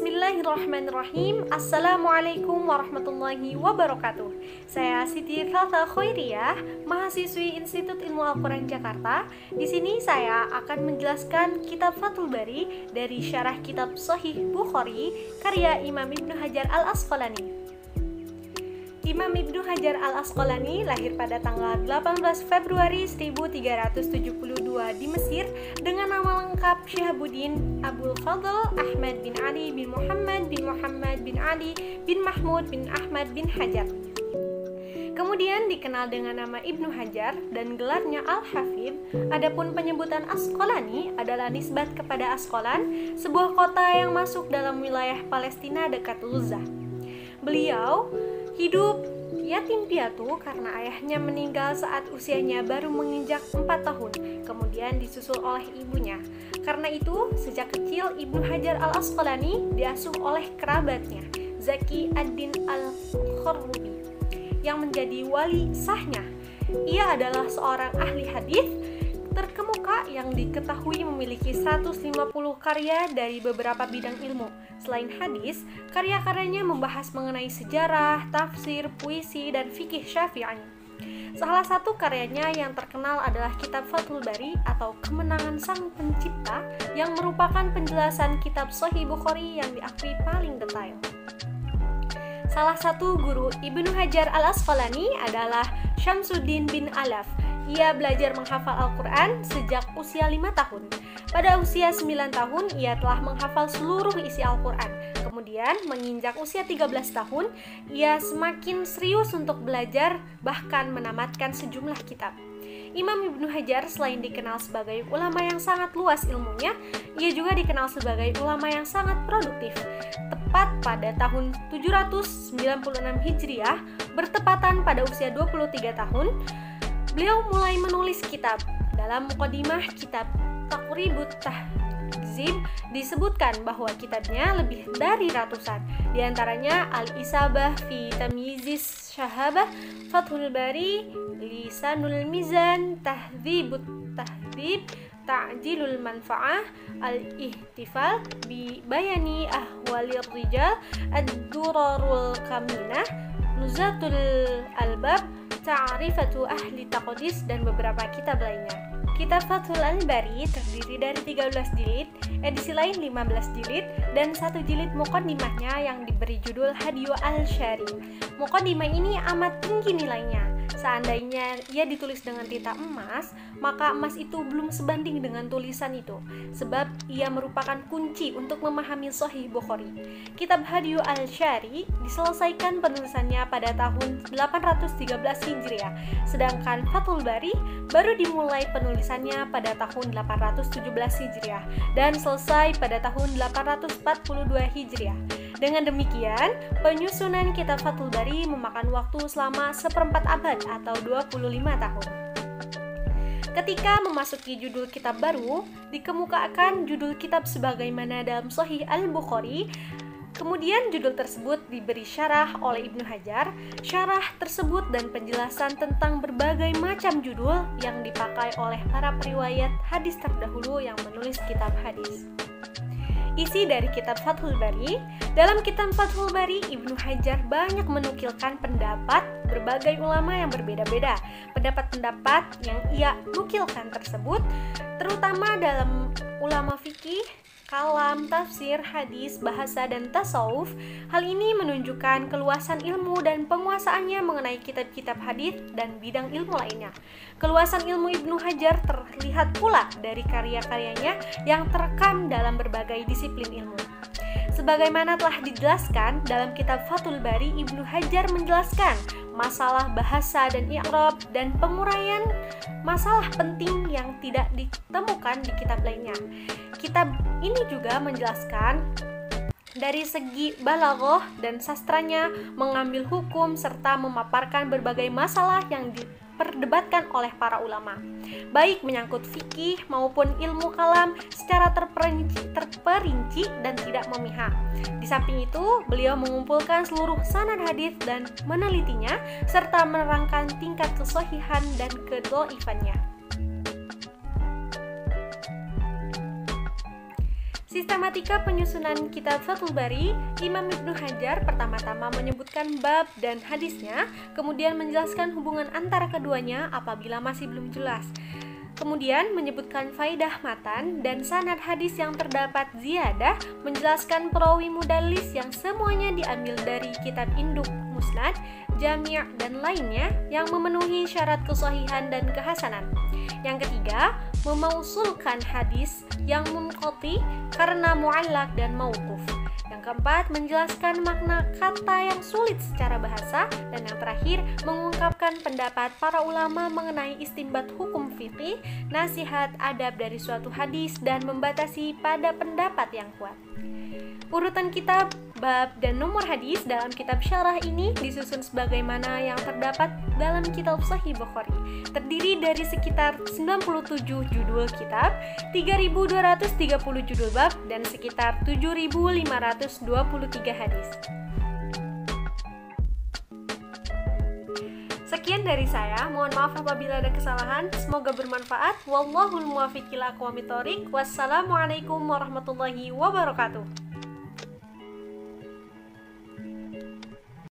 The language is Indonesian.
Bismillahirrahmanirrahim. Assalamualaikum warahmatullahi wabarakatuh. Saya Siti Thaltha Khoiriyah, mahasiswi Institut Ilmu Al-Quran Jakarta. Di sini saya akan menjelaskan kitab Fathul Bari dari syarah kitab Sahih Bukhari karya Imam Ibnu Hajar Al-Asqalani. Imam Ibnu Hajar Al-Asqalani lahir pada tanggal 18 Februari 1372 di Mesir dengan nama lengkap Syihabuddin Abul Fadl Ahmad bin Ali bin Muhammad bin Ali bin Mahmud bin Ahmad bin Hajar. Kemudian dikenal dengan nama Ibnu Hajar dan gelarnya Al-Hafidh. Adapun penyebutan Asqalani adalah nisbat kepada Asqalan, sebuah kota yang masuk dalam wilayah Palestina dekat Luzah. Beliau hidup yatim piatu karena ayahnya meninggal saat usianya baru menginjak 4 tahun, kemudian disusul oleh ibunya. Karena itu, sejak kecil Ibnu Hajar Al-Asqalani diasuh oleh kerabatnya, Zaki ad-Din Al-Kharrubi, yang menjadi wali sahnya. Ia adalah seorang ahli hadis terkemuka yang diketahui memiliki 150 karya dari beberapa bidang ilmu. Selain hadis, karya-karyanya membahas mengenai sejarah, tafsir, puisi, dan fikih Syafi'i. Salah satu karyanya yang terkenal adalah kitab Fathul Bari atau Kemenangan Sang Pencipta, yang merupakan penjelasan kitab Sahih Bukhari yang diakui paling detail. Salah satu guru Ibnu Hajar Al-Asqalani adalah Syamsuddin bin Alaf. Ia belajar menghafal Al-Quran sejak usia 5 tahun. Pada usia 9 tahun, ia telah menghafal seluruh isi Al-Quran. Kemudian, menginjak usia 13 tahun, ia semakin serius untuk belajar, bahkan menamatkan sejumlah kitab. Imam Ibnu Hajar selain dikenal sebagai ulama yang sangat luas ilmunya, ia juga dikenal sebagai ulama yang sangat produktif. Tepat pada tahun 796 Hijriah, bertepatan pada usia 23 tahun, beliau mulai menulis kitab. Dalam mukadimah kitab Taqribut Tahzib disebutkan bahwa kitabnya lebih dari ratusan. Di antaranya Al-Isabah fi Tamyizis Syahabah, Fathul Bari, Lisanul Mizan, Tahdzibut Tahdzib, Ta'jilul Manfa'ah, Al-Ihtifal bi Bayani Ahwalir Rijal, Ad-Durarul Kaminah, Nuzatul Albab, Ta'rifatu Ahli Taqdis, dan beberapa kitab lainnya. Kitab Fathul Bari terdiri dari 13 jilid, edisi lain 15 jilid, dan 1 jilid muqaddimahnya yang diberi judul Hadyu Al-Syari. Muqaddimah ini amat tinggi nilainya. Seandainya ia ditulis dengan tinta emas, maka emas itu belum sebanding dengan tulisan itu, sebab ia merupakan kunci untuk memahami Sahih Bukhari. Kitab Hadyu Al-Syari diselesaikan penulisannya pada tahun 813 Hijriah, sedangkan Fathul Bari baru dimulai penulisannya pada tahun 817 Hijriah dan selesai pada tahun 842 Hijriah. Dengan demikian, penyusunan kitab Fathul Bari memakan waktu selama 1/4 abad atau 25 tahun. Ketika memasuki judul kitab baru, dikemukakan judul kitab sebagaimana dalam Sahih Al-Bukhari. Kemudian judul tersebut diberi syarah oleh Ibnu Hajar. Syarah tersebut dan penjelasan tentang berbagai macam judul yang dipakai oleh para periwayat hadis terdahulu yang menulis kitab hadis. Isi dari kitab Fathul Bari. Dalam kitab Fathul Bari, Ibnu Hajar banyak menukilkan pendapat berbagai ulama yang berbeda-beda. Pendapat-pendapat yang ia nukilkan tersebut terutama dalam ulama fikih, kalam, tafsir, hadis, bahasa, dan tasawuf. Hal ini menunjukkan keluasan ilmu dan penguasaannya mengenai kitab-kitab hadis dan bidang ilmu lainnya. Keluasan ilmu Ibnu Hajar terlihat pula dari karya-karyanya yang terekam dalam berbagai disiplin ilmu. Sebagaimana telah dijelaskan dalam kitab Fathul Bari, Ibnu Hajar menjelaskan masalah bahasa dan i'rab dan penguraian masalah penting yang tidak ditemukan di kitab lainnya. Kitab ini juga menjelaskan dari segi balaghah dan sastranya, mengambil hukum, serta memaparkan berbagai masalah yang diperdebatkan oleh para ulama, baik menyangkut fikih maupun ilmu kalam secara terperinci dan tidak memihak. Di samping itu, beliau mengumpulkan seluruh sanad hadis dan menelitinya, serta menerangkan tingkat kesahihan dan kedhaifannya. Sistematika penyusunan kitab Fathul Bari, Imam Ibnu Hajar pertama-tama menyebutkan bab dan hadisnya, kemudian menjelaskan hubungan antara keduanya apabila masih belum jelas. Kemudian menyebutkan faidah matan dan sanad hadis yang terdapat ziyadah, menjelaskan perawi mudallis yang semuanya diambil dari kitab induk, musnad, jami' dan lainnya yang memenuhi syarat kesahihan dan kehasanan. Yang ketiga, memausulkan hadis yang munqati karena mu'allaq dan mauquf. Yang keempat, menjelaskan makna kata yang sulit secara bahasa. Dan yang terakhir, mengungkapkan pendapat para ulama mengenai istinbat hukum fikih, nasihat adab dari suatu hadis, dan membatasi pada pendapat yang kuat. Urutan kitab, bab, dan nomor hadis dalam kitab syarah ini disusun sebagaimana yang terdapat dalam kitab Sahih Bukhari. Terdiri dari sekitar 97 judul kitab, 3.230 judul bab, dan sekitar 7.523 hadis. Sekian dari saya, mohon maaf apabila ada kesalahan, semoga bermanfaat. Wallahul muwaffiq ila aqwamit thoriq. Wassalamualaikum warahmatullahi wabarakatuh.